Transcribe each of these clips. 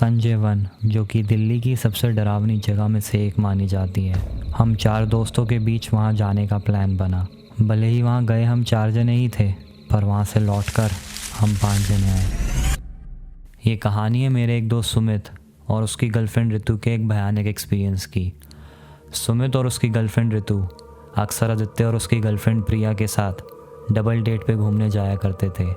Sanjay one, जो कि दिल्ली की सबसे डरावनी जगह में से एक मानी जाती है। हम 4 दोस्तों के बीच वहां जाने का प्लान बना। भले ही वहां गए हम 4 जने ही थे, पर वहां से लौटकर हम 5 जने आए। ये कहानी है मेरे एक दोस्त सुमित और उसकी गर्लफ्रेंड ऋतु के एक भयानक एक्सपीरियंस की। सुमित और उसकी गर्लफ्रेंड ऋतु अक्सर आदित्य और उसकी गर्लफ्रेंड प्रिया के साथ डबल डेट पे घूमने जाया करते थे।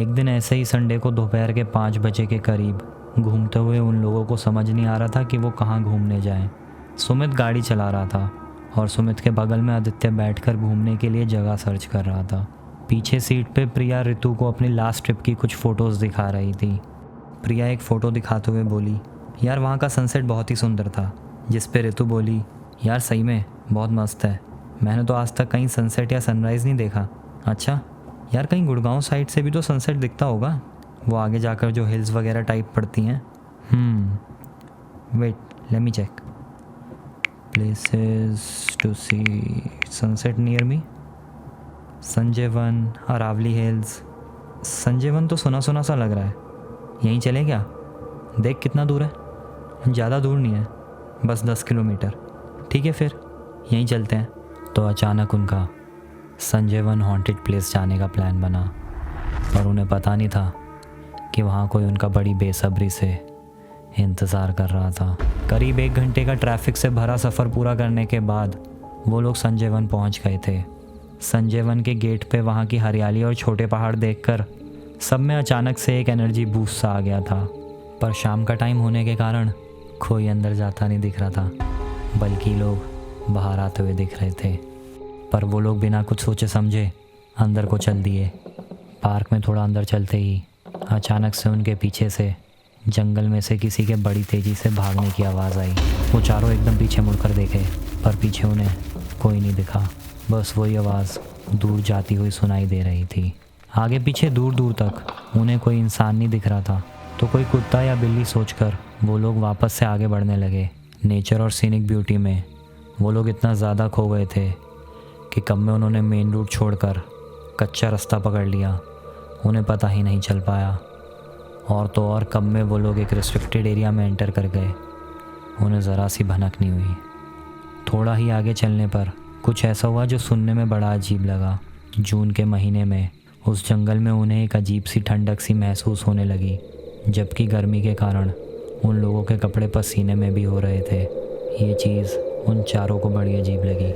एक दिन ऐसे ही संडे को दोपहर के 5 बजे के करीब घूमते हुए उन लोगों को समझ नहीं आ रहा था कि वो कहाँ घूमने जाएं। सुमित गाड़ी चला रहा था और सुमित के बगल में आदित्य बैठकर घूमने के लिए जगह सर्च कर रहा था। पीछे सीट पे प्रिया ऋतु को अपनी लास्ट ट्रिप की कुछ फ़ोटोज़ दिखा रही थी। प्रिया एक फ़ोटो दिखाते हुए बोली, यार वहाँ का सनसेट बहुत ही सुंदर था। जिस पे ऋतु बोली, यार सही में बहुत मस्त है, मैंने तो आज तक कहीं सनसेट या सनराइज़ नहीं देखा। अच्छा यार, कहीं गुड़गांव साइड से भी तो सनसेट दिखता होगा, वो आगे जाकर जो हिल्स वगैरह टाइप पड़ती हैं। Wait, let me check places to see sunset near me. Sanjay Van, Aravalli hills. Sanjay Van तो सुना सुना सा लग रहा है, यहीं चले क्या? देख कितना दूर है। ज़्यादा दूर नहीं है, बस 10 किलोमीटर। ठीक है फिर यहीं चलते हैं। तो अचानक उनका संजय वन हॉन्टेड प्लेस जाने का प्लान बना, पर उन्हें पता नहीं था कि वहाँ कोई उनका बड़ी बेसब्री से इंतज़ार कर रहा था। करीब 1 घंटे का ट्रैफिक से भरा सफ़र पूरा करने के बाद वो लोग संजय वन पहुँच गए थे। संजय वन के गेट पे वहाँ की हरियाली और छोटे पहाड़ देखकर सब में अचानक से एक एनर्जी बूस्ट सा आ गया था। पर शाम का टाइम होने के कारण कोई अंदर जाता नहीं दिख रहा था, बल्कि लोग बाहर आते हुए दिख रहे थे। पर वो लोग बिना कुछ सोचे समझे अंदर को चल दिए। पार्क में थोड़ा अंदर चलते ही अचानक से उनके पीछे से जंगल में से किसी के बड़ी तेज़ी से भागने की आवाज़ आई। वो चारों एकदम पीछे मुड़कर देखे, पर पीछे उन्हें कोई नहीं दिखा। बस वही आवाज़ दूर जाती हुई सुनाई दे रही थी। आगे पीछे दूर दूर तक उन्हें कोई इंसान नहीं दिख रहा था, तो कोई कुत्ता या बिल्ली सोचकर वो लोग वापस से आगे बढ़ने लगे। नेचर और सीनिक ब्यूटी में वो लोग इतना ज़्यादा खो गए थे कि कब में उन्होंने मेन रूट छोड़कर कच्चा रास्ता पकड़ लिया, उन्हें पता ही नहीं चल पाया। और तो और कब में वो लोग एक रिस्ट्रिक्टेड एरिया में एंटर कर गए, उन्हें ज़रा सी भनक नहीं हुई। थोड़ा ही आगे चलने पर कुछ ऐसा हुआ जो सुनने में बड़ा अजीब लगा। जून के महीने में उस जंगल में उन्हें एक अजीब सी ठंडक सी महसूस होने लगी, जबकि गर्मी के कारण उन लोगों के कपड़े पसीने में भी हो रहे थे। ये चीज़ उन चारों को बड़ी अजीब लगी।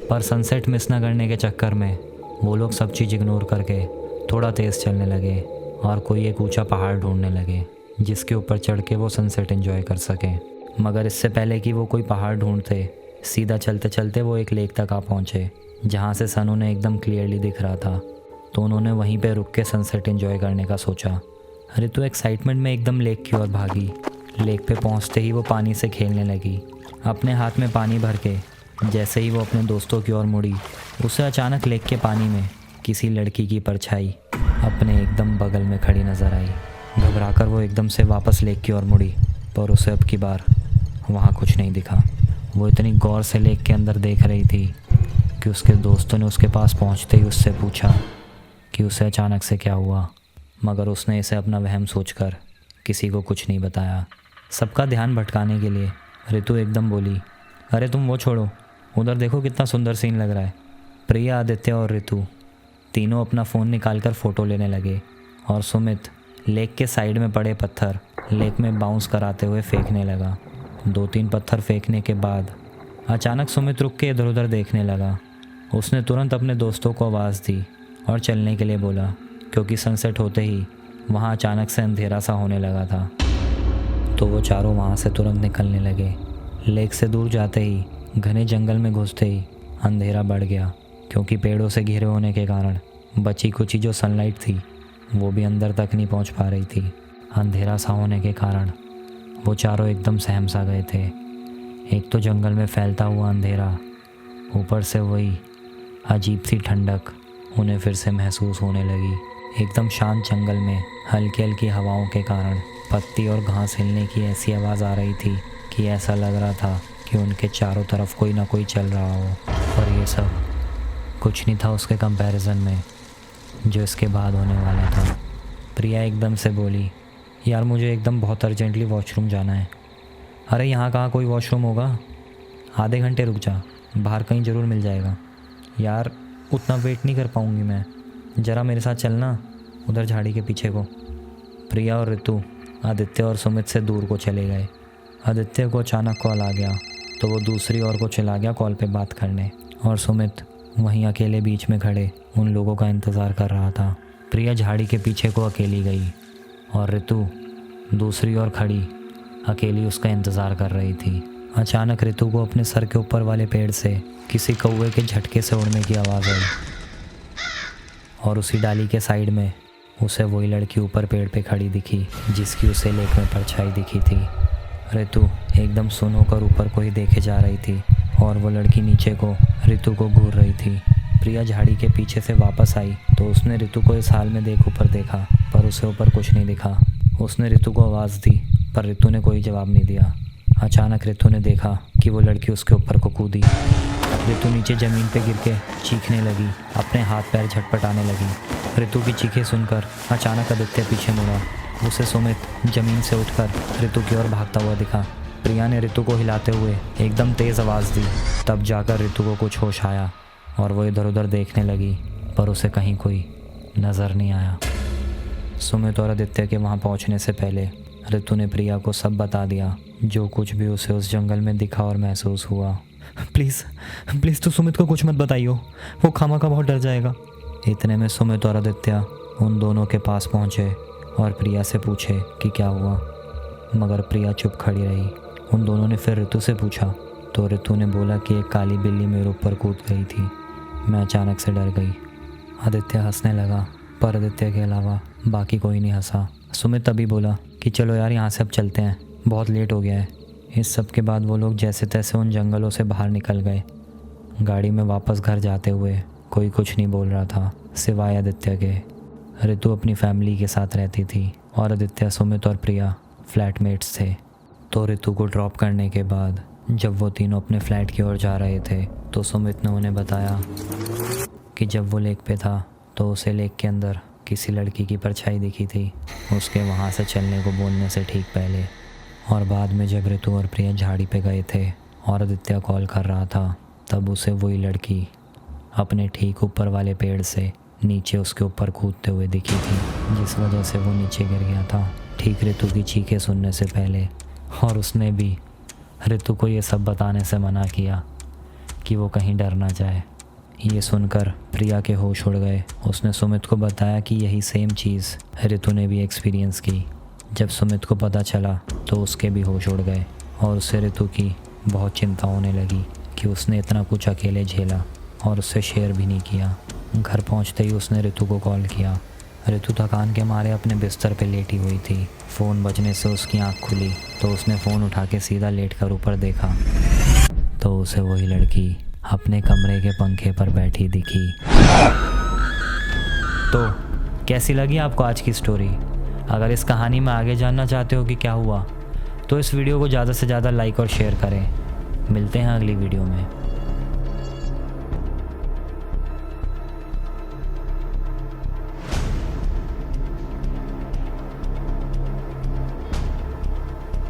पर सनसेट मिस न करने के चक्कर में वो लोग सब चीज़ इग्नोर करके थोड़ा तेज़ चलने लगे और कोई एक ऊंचा पहाड़ ढूंढने लगे जिसके ऊपर चढ़ के वो सनसेट एंजॉय कर सकें। मगर इससे पहले कि वो कोई पहाड़ ढूंढते, सीधा चलते चलते वो एक लेक तक आ पहुँचे, जहाँ से सन उन्हें एकदम क्लियरली दिख रहा था। तो उन्होंने वहीं पे रुक के सनसेट एंजॉय करने का सोचा। ऋतु एक्साइटमेंट में एकदम लेक की ओर भागी। लेक पे पहुँचते ही वो पानी से खेलने लगी, अपने हाथ में पानी भर के। जैसे ही वो अपने दोस्तों की ओर मुड़ी, उसे अचानक लेक के पानी में किसी लड़की की परछाई अपने एकदम बगल में खड़ी नज़र आई। घबराकर वो एकदम से वापस लेक की ओर मुड़ी, पर उसे अब की बार वहाँ कुछ नहीं दिखा। वो इतनी गौर से लेक के अंदर देख रही थी कि उसके दोस्तों ने उसके पास पहुँचते ही उससे पूछा कि उसे अचानक से क्या हुआ, मगर उसने इसे अपना वहम सोचकर किसी को कुछ नहीं बताया। सबका ध्यान भटकाने के लिए ऋतु एकदम बोली, अरे तुम वो छोड़ो, उधर देखो कितना सुंदर सीन लग रहा है। प्रिया, आदित्य और ऋतु तीनों अपना फ़ोन निकालकर फ़ोटो लेने लगे और सुमित लेक के साइड में पड़े पत्थर लेक में बाउंस कराते हुए फेंकने लगा। 2-3 पत्थर फेंकने के बाद अचानक सुमित रुक के इधर उधर देखने लगा। उसने तुरंत अपने दोस्तों को आवाज़ दी और चलने के लिए बोला, क्योंकि सनसेट होते ही वहाँ अचानक से अंधेरा सा होने लगा था। तो वो चारों वहाँ से तुरंत निकलने लगे। लेक से दूर जाते ही, घने जंगल में घुसते ही अंधेरा बढ़ गया, क्योंकि पेड़ों से घिरे होने के कारण बची कुची जो सनलाइट थी वो भी अंदर तक नहीं पहुंच पा रही थी। अंधेरा सा होने के कारण वो चारों एकदम सहम सा गए थे। एक तो जंगल में फैलता हुआ अंधेरा, ऊपर से वही अजीब सी ठंडक उन्हें फिर से महसूस होने लगी। एकदम शांत जंगल में हल्की हल्की हवाओं के कारण पत्ती और घास हिलने की ऐसी आवाज़ आ रही थी कि ऐसा लग रहा था कि उनके चारों तरफ कोई ना कोई चल रहा हो। और ये सब कुछ नहीं था उसके कंपैरिजन में जो इसके बाद होने वाला था। प्रिया एकदम से बोली, यार मुझे एकदम बहुत अर्जेंटली वॉशरूम जाना है। अरे यहाँ कहाँ कोई वॉशरूम होगा, आधे घंटे रुक जा, बाहर कहीं ज़रूर मिल जाएगा। यार उतना वेट नहीं कर पाऊँगी मैं, ज़रा मेरे साथ चलना उधर झाड़ी के पीछे को। प्रिया और ऋतु आदित्य और सुमित से दूर को चले गए। आदित्य को अचानक कॉल आ गया तो वो दूसरी ओर को चला गया कॉल पे बात करने, और सुमित वहीं अकेले बीच में खड़े उन लोगों का इंतज़ार कर रहा था। प्रिया झाड़ी के पीछे को अकेली गई और ऋतु दूसरी ओर खड़ी अकेली उसका इंतज़ार कर रही थी। अचानक ऋतु को अपने सर के ऊपर वाले पेड़ से किसी कौवे के झटके से उड़ने की आवाज़ आई, और उसी डाली के साइड में उसे वही लड़की ऊपर पेड़ पे खड़ी दिखी जिसकी उसे लेक में परछाई दिखी थी। ऋतु एकदम सुन होकर ऊपर को ही देखे जा रही थी और वो लड़की नीचे को ऋतु को घूर रही थी। प्रिया झाड़ी के पीछे से वापस आई तो उसने ऋतु को इस हाल में ऊपर देखा, पर उसे ऊपर कुछ नहीं दिखा। उसने ऋतु को आवाज़ दी पर ऋतु ने कोई जवाब नहीं दिया। अचानक ऋतु ने देखा कि वो लड़की उसके ऊपर को कूदी। ऋतु नीचे ज़मीन पे गिर के चीखने लगी, अपने हाथ पैर झटपटाने लगी। ऋतु की चीखें सुनकर अचानक आदित्य पीछे मुड़ा। उसे सुमित ज़मीन से उठकर ऋतु की ओर भागता हुआ दिखा। प्रिया ने ऋतु को हिलाते हुए एकदम तेज़ आवाज़ दी। तब जाकर ऋतु को कुछ होश आया और वो इधर उधर देखने लगी, पर उसे कहीं कोई नज़र नहीं आया। सुमित और आदित्य के वहाँ पहुँचने से पहले ऋतु ने प्रिया को सब बता दिया, जो कुछ भी उसे उस जंगल में दिखा और महसूस हुआ। प्लीज़ प्लीज़ तो सुमित को कुछ मत बताइयो, वो खामखा बहुत डर जाएगा। इतने में सुमित और आदित्य उन दोनों के पास पहुँचे और प्रिया से पूछे कि क्या हुआ, मगर प्रिया चुप खड़ी रही। उन दोनों ने फिर ऋतु से पूछा तो ऋतु ने बोला कि एक काली बिल्ली मेरे ऊपर कूद गई थी, मैं अचानक से डर गई। आदित्य हंसने लगा, पर आदित्य के अलावा बाकी कोई नहीं हंसा। सुमित तभी बोला कि चलो यार यहाँ से अब चलते हैं, बहुत लेट हो गया है। इस सब के बाद वो लोग जैसे तैसे उन जंगलों से बाहर निकल गए। गाड़ी में वापस घर जाते हुए कोई कुछ नहीं बोल रहा था सिवाय आदित्य के। ऋतु अपनी फैमिली के साथ रहती थी और आदित्य, सुमित और प्रिया फ्लैटमेट्स थे। तो ऋतु को ड्रॉप करने के बाद जब वो तीनों अपने फ्लैट की ओर जा रहे थे तो सुमित ने उन्हें बताया कि जब वो लेक पे था तो उसे लेक के अंदर किसी लड़की की परछाई दिखी थी, उसके वहाँ से चलने को बोलने से ठीक पहले। और बाद में जब ऋतु और प्रिया झाड़ी पे गए थे और आदित्य कॉल कर रहा था, तब उसे वही लड़की अपने ठीक ऊपर वाले पेड़ से नीचे उसके ऊपर कूदते हुए दिखी थी, जिस वजह से वो नीचे गिर गया था ठीक ऋतु की चीखें सुनने से पहले। और उसने भी ऋतु को ये सब बताने से मना किया कि वो कहीं डर ना जाए। ये सुनकर प्रिया के होश उड़ गए। उसने सुमित को बताया कि यही सेम चीज़ ऋतु ने भी एक्सपीरियंस की। जब सुमित को पता चला तो उसके भी होश उड़ गए और उससे ऋतु की बहुत चिंता होने लगी कि उसने इतना कुछ अकेले झेला और उससे शेयर भी नहीं किया। घर पहुंचते ही उसने ऋतु को कॉल किया। ऋतु थकान के मारे अपने बिस्तर पे लेटी हुई थी। फ़ोन बजने से उसकी आंख खुली तो उसने फ़ोन उठा के सीधा लेट कर ऊपर देखा तो उसे वही लड़की अपने कमरे के पंखे पर बैठी दिखी। तो कैसी लगी आपको आज की स्टोरी? अगर इस कहानी में आगे जानना चाहते हो कि क्या हुआ तो इस वीडियो को ज़्यादा से ज़्यादा लाइक और शेयर करें। मिलते हैं अगली वीडियो में।